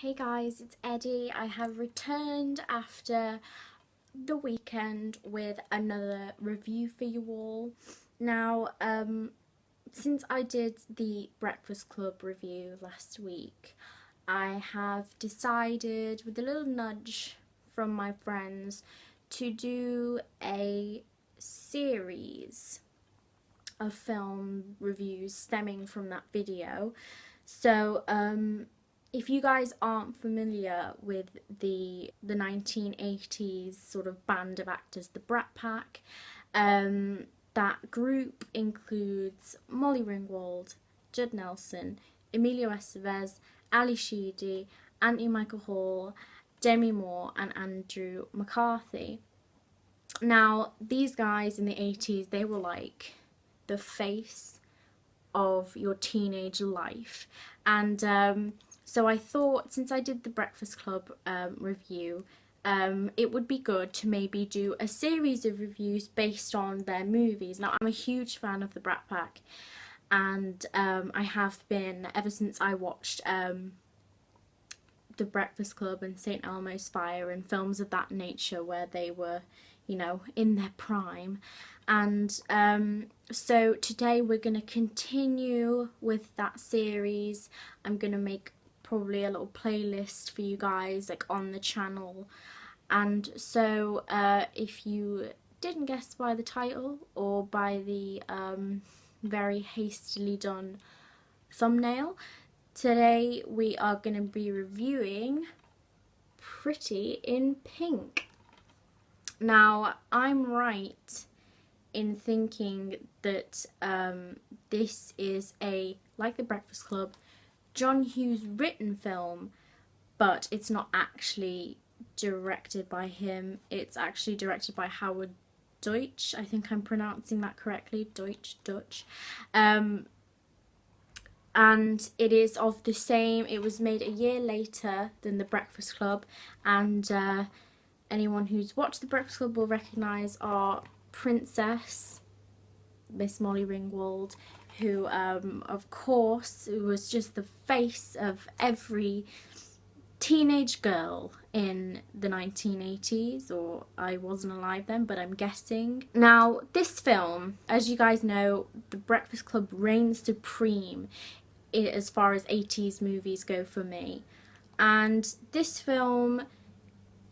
Hey guys, it's Eddie. I have returned after the weekend with another review for you all. Now, since I did the Breakfast Club review last week, I have decided, with a little nudge from my friends, to do a series of film reviews stemming from that video. So, if you guys aren't familiar with the 1980s sort of band of actors, the Brat Pack, that group includes Molly Ringwald, Judd Nelson, Emilio Estevez, Ali Sheedy, Anthony Michael Hall, Demi Moore, and Andrew McCarthy. Now, these guys in the 80s, they were like the face of your teenage life. And so I thought, since I did the Breakfast Club review, it would be good to maybe do a series of reviews based on their movies. Now, I'm a huge fan of the Brat Pack, and I have been ever since I watched the Breakfast Club and St. Elmo's Fire and films of that nature where they were, in their prime. And so today we're going to continue with that series. I'm going to make probably a little playlist for you guys like on the channel. And so if you didn't guess by the title or by the very hastily done thumbnail, today we are going to be reviewing Pretty in Pink. Now, I'm right in thinking that this is like the Breakfast Club, John Hughes written film, but it's not actually directed by him. It's actually directed by Howard Deutsch. I think I'm pronouncing that correctly. Dutch. And it is of the same, it was made a year later than the Breakfast Club, and anyone who's watched the Breakfast Club will recognise our princess, Miss Molly Ringwald, who of course was just the face of every teenage girl in the 1980s, or I wasn't alive then, but I'm guessing. Now, this film, as you guys know, the Breakfast Club reigns supreme as far as 80s movies go for me. And this film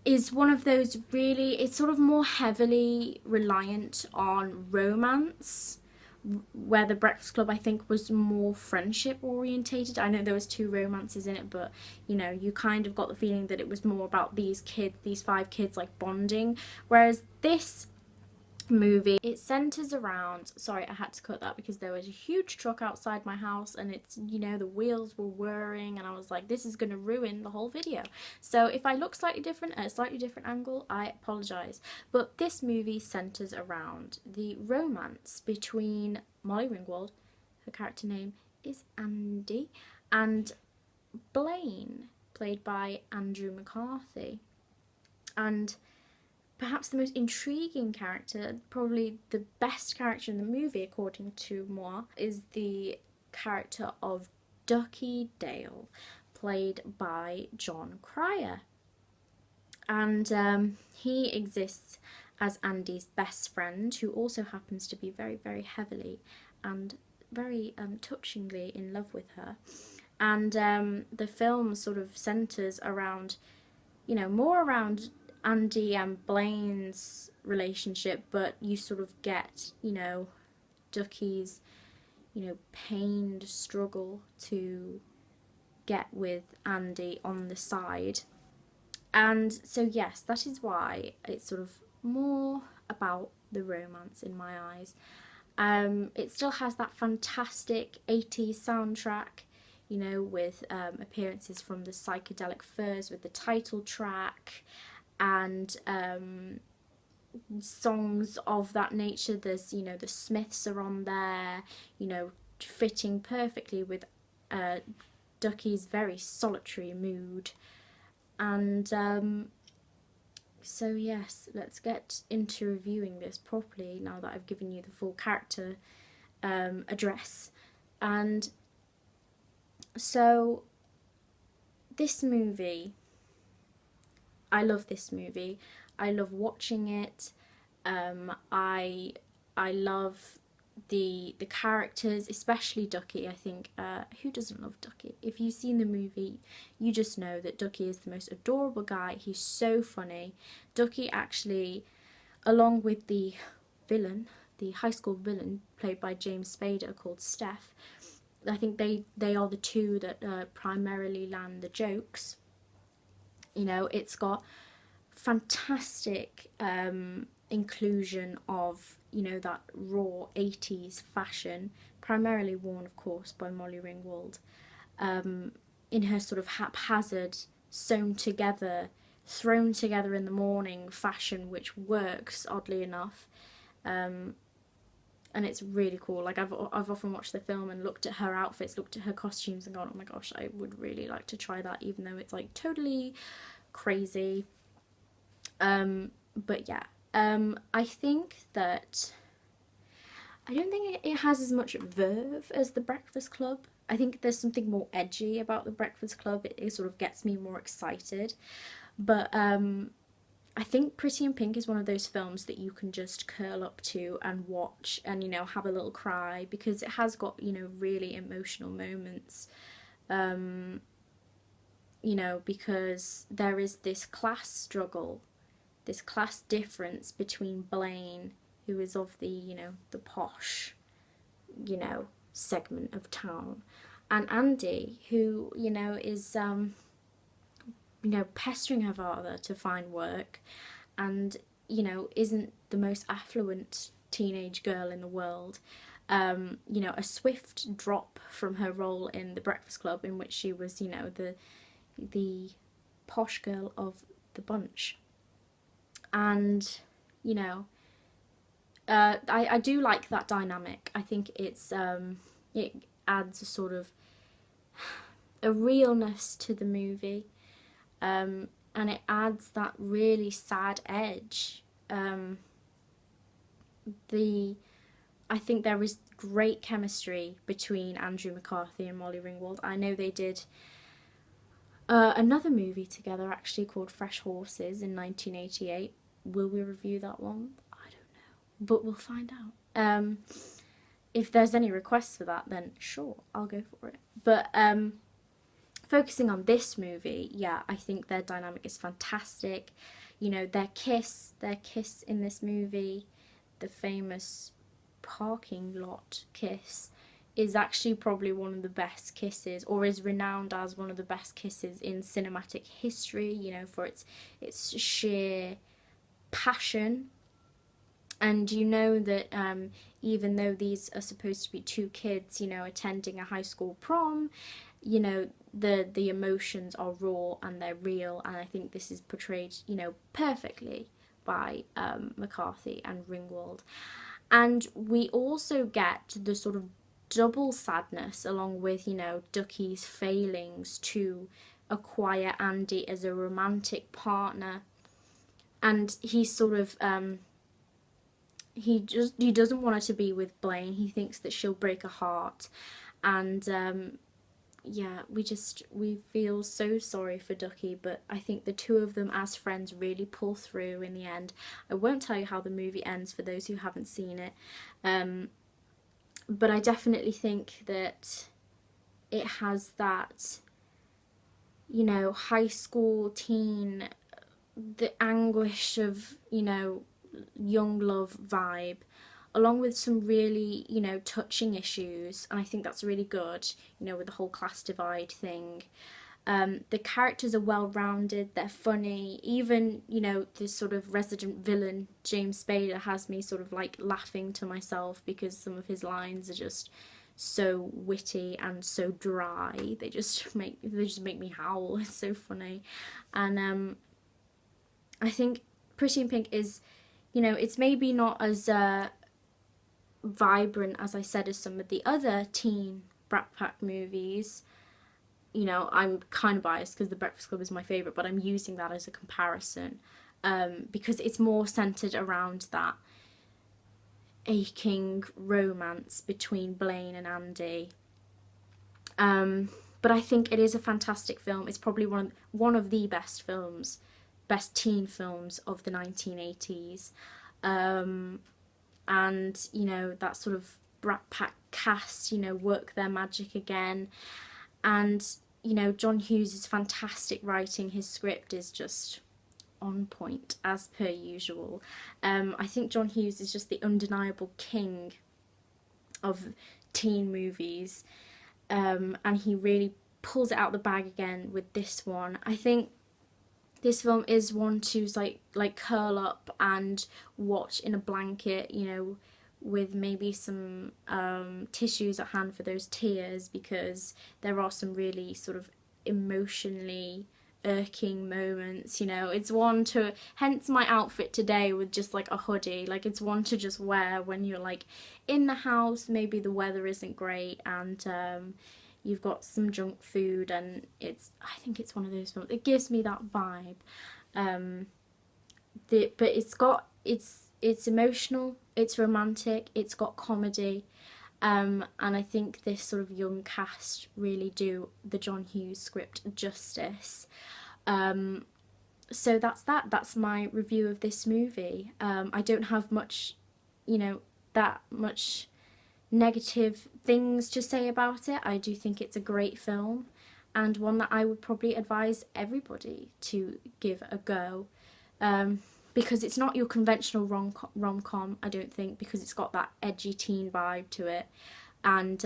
is one of those really, it's sort of more heavily reliant on romance, where the Breakfast Club I think was more friendship orientated. I know there was two romances in it, but you kind of got the feeling that it was more about these five kids like bonding, whereas this movie, it centers around, sorry, I had to cut that because there was a huge truck outside my house and it's, the wheels were whirring and I was like, this is going to ruin the whole video. So if I look slightly different at a slightly different angle, I apologize. But this movie centers around the romance between Molly Ringwald, her character name is Andy, and Blaine, played by Andrew McCarthy. And perhaps the most intriguing character, probably the best character in the movie according to moi, is the character of Ducky Dale, played by John Cryer. And he exists as Andy's best friend, who also happens to be very, very heavily and very touchingly in love with her. And the film sort of centres around, more around Andy and Blaine's relationship, but you sort of get, Ducky's, pained struggle to get with Andy on the side. And so, yes, that is why it's sort of more about the romance in my eyes. It still has that fantastic 80s soundtrack, with appearances from the Psychedelic Furs with the title track, and songs of that nature. There's, the Smiths are on there, fitting perfectly with Ducky's very solitary mood. And so yes, let's get into reviewing this properly now that I've given you the full character address. And so this movie, I love this movie. I love watching it. I love the characters, especially Ducky. I think who doesn't love Ducky? If you've seen the movie, you just know that Ducky is the most adorable guy. He's so funny. Ducky actually, along with the villain, the high school villain played by James Spader called Steph, I think they are the two that primarily land the jokes. You know, it's got fantastic inclusion of, you know, that raw 80s fashion, primarily worn, of course, by Molly Ringwald, in her sort of haphazard, sewn together, thrown together in the morning fashion, which works, oddly enough. And it's really cool. Like, I've often watched the film and looked at her outfits, looked at her costumes and gone, oh my gosh, I would really like to try that, even though it's like totally crazy. But yeah, I think that I don't think it has as much verve as The Breakfast Club. I think there's something more edgy about The Breakfast Club. It sort of gets me more excited. But I think Pretty in Pink is one of those films that you can just curl up to and watch and, you know, have a little cry, because it has got, you know, really emotional moments. You know, because there is this class struggle, this class difference between Blaine, who is of the, you know, the posh, you know, segment of town, and Andy, who, you know, is, you know, pestering her father to find work, and, you know, isn't the most affluent teenage girl in the world. You know, a swift drop from her role in The Breakfast Club, in which she was, you know, the posh girl of the bunch. And, you know, I do like that dynamic. I think it's it adds a sort of a realness to the movie, and it adds that really sad edge. I think there is great chemistry between Andrew McCarthy and Molly Ringwald. I know they did another movie together, actually, called Fresh Horses in 1988. Will we review that one? I don't know, but we'll find out. If there's any requests for that, then sure, I'll go for it. But focusing on this movie, yeah, I think their dynamic is fantastic. You know, their kiss in this movie, the famous parking lot kiss, is actually probably one of the best kisses, or is renowned as one of the best kisses in cinematic history, you know, for its sheer passion. And you know that even though these are supposed to be two kids, you know, attending a high school prom, you know, the emotions are raw and they're real, and I think this is portrayed, you know, perfectly by McCarthy and Ringwald. And we also get the sort of double sadness, along with, you know, Ducky's failings to acquire Andy as a romantic partner, and he's sort of he doesn't want her to be with Blaine. He thinks that she'll break her heart, and yeah, we feel so sorry for Ducky, but I think the two of them as friends really pull through in the end. I won't tell you how the movie ends for those who haven't seen it, but I definitely think that it has that, you know, high school teen, the anguish of, you know, young love vibe, along with some really, you know, touching issues, and I think that's really good, you know, with the whole class divide thing. The characters are well-rounded, they're funny, even, you know, this sort of resident villain, James Spader, has me sort of like laughing to myself, because some of his lines are just so witty and so dry. They just make me howl. It's so funny. And I think Pretty in Pink is, you know, it's maybe not as vibrant, as I said, as some of the other teen Brat Pack movies. You know, I'm kind of biased because The Breakfast Club is my favourite, but I'm using that as a comparison, because it's more centred around that aching romance between Blaine and Andy. But but I think it is a fantastic film. It's probably one of the best films, best teen films of the 1980s. And, you know, that sort of Brat Pack cast, you know, work their magic again. And, you know, John Hughes' fantastic writing. His script is just on point, as per usual. I think John Hughes is just the undeniable king of teen movies. And he really pulls it out the bag again with this one. I think this film is one to like curl up and watch in a blanket, you know, with maybe some tissues at hand for those tears, because there are some really sort of emotionally irking moments, you know. It's one to, hence my outfit today with just like a hoodie, like it's one to just wear when you're like in the house, maybe the weather isn't great, and you've got some junk food, and I think it's one of those films. It gives me that vibe. But it's emotional, it's romantic, it's got comedy, and I think this sort of young cast really do the John Hughes script justice. So that's my review of this movie. I don't have much, you know, that much negative things to say about it. I do think it's a great film, and one that I would probably advise everybody to give a go, because it's not your conventional rom-com, I don't think, because it's got that edgy teen vibe to it. And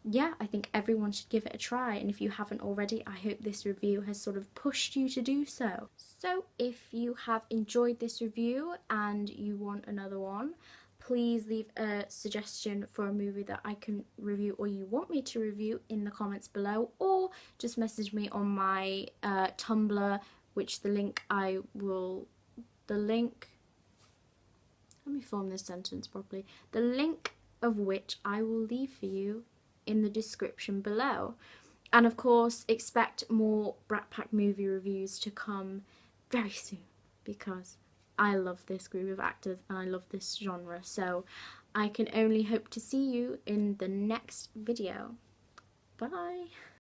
yeah, I think everyone should give it a try, and if you haven't already, I hope this review has sort of pushed you to do so. So if you have enjoyed this review and you want another one, please leave a suggestion for a movie that I can review or you want me to review in the comments below, or just message me on my Tumblr, which let me form this sentence properly, the link of which I will leave for you in the description below. And of course, expect more Brat Pack movie reviews to come very soon, because I love this group of actors and I love this genre, so I can only hope to see you in the next video. Bye!